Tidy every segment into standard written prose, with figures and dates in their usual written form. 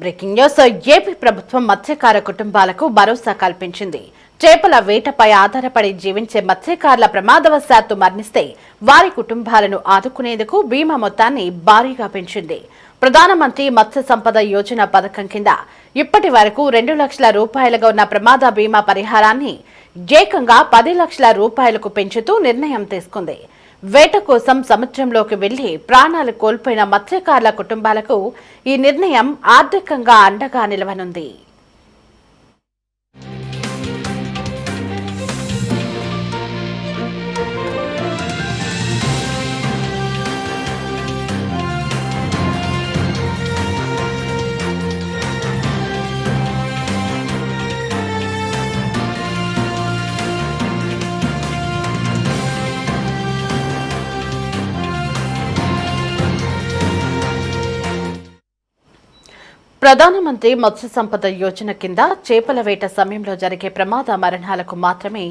Breaking news. AP ప్రభుత్వం మత్స్యకార కుటుంబాలకు భరోసా కల్పించింది. చేపల వేటపై ఆధారపడి జీవించే మత్స్యకారుల ప్రమాదవశాత్తు మరణిస్తే వారి కుటుంబాలను ఆదుకునేందుకు బీమా మొత్తాన్ని భారీగా పెంచింది. ప్రధానమంత్రి మత్స్య సంపద యోజన పథకం కింద ఇప్పటి వరకు 2 లక్షల రూపాయలుగా ఉన్న ప్రమాద బీమా పరిహారాన్ని ఏకంగా 10 లక్షల రూపాయలకు పెంచుతూ నిర్ణయం తీసుకుంది. వేట కోసం సముద్రంలోకి వెళ్లి ప్రాణాలు కోల్పోయిన మత్స్యకారుల కుటుంబాలకు ఈ నిర్ణయం ఆర్థికంగా అండగా నిలవనుంది. ప్రధానమంత్రి మత్స్య సంపద యోజన కింద చేపల వేట సమయంలో జరిగే ప్రమాద మరణాలకు మాత్రమే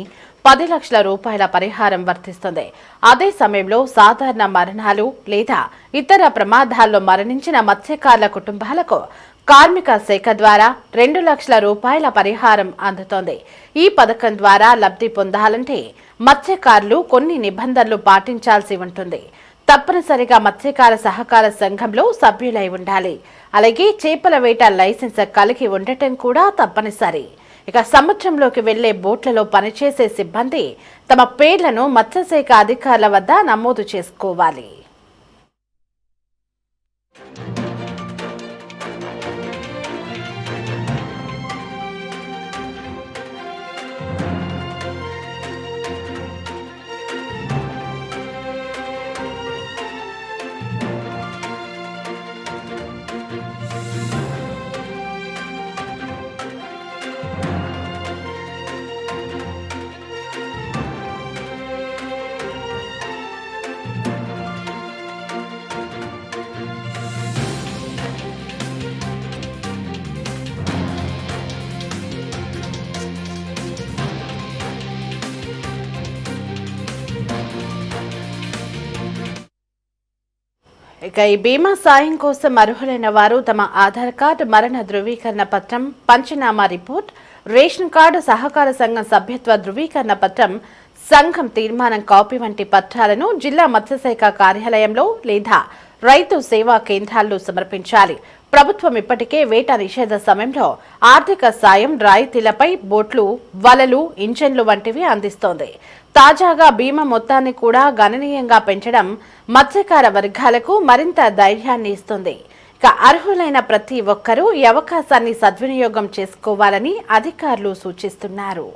10 లక్షల రూపాయల పరిహారం వర్తిస్తుంది. అదే సమయంలో సాధారణ మరణాలు లేదా ఇతర ప్రమాదాల్లో మరణించిన మత్స్యకారుల కుటుంబాలకు కార్మిక శాఖ ద్వారా 2 లక్షల రూపాయల పరిహారం అందుతోంది. ఈ పథకం ద్వారా లబ్ధి పొందాలంటే మత్స్యకారులు కొన్ని నిబంధనలు పాటించాల్సి ఉంటుంది. తప్పనిసరిగా మత్స్యకార సహకార సంఘంలో సభ్యులై ఉండాలి. అలాగే చేపల వేట లైసెన్స్ కలిగి ఉండటం కూడా తప్పనిసరి. ఇక సముద్రంలోకి వెళ్లే బోట్లలో పనిచేసే సిబ్బంది తమ పేర్లను మత్స్యశాఖ అధికారుల వద్ద నమోదు చేసుకోవాలి. ఇక ఈ బీమా సాయం కోసం అర్హులైన వారు తమ ఆధార్ కార్డు, మరణ ధృవీకరణ పత్రం, పంచనామా రిపోర్ట్, రేషన్ కార్డు, సహకార సంఘం సభ్యత్వ ధృవీకరణ పత్రం, సంఘం తీర్మానం కాపీ వంటి పత్రాలను జిల్లా మత్స్యశాఖ కార్యాలయంలో లేదా రైతు సేవా కేంద్రాల్లో సమర్పించాలి. ప్రభుత్వం ఇప్పటికే వేట నిషేధ సమయంలో ఆర్థిక సాయం, రాయితీలపై బోట్లు, వలలు, ఇంజన్లు వంటివి అందిస్తోంది. తాజాగా బీమా మొత్తాన్ని కూడా గణనీయంగా పెంచడం మత్స్యకార వర్గాలకు మరింత ధైర్యాన్ని ఇస్తుంది. ఇక అర్హులైన ప్రతి ఒక్కరూ ఈ అవకాశాన్ని సద్వినియోగం చేసుకోవాలని అధికారులు సూచిస్తున్నారు.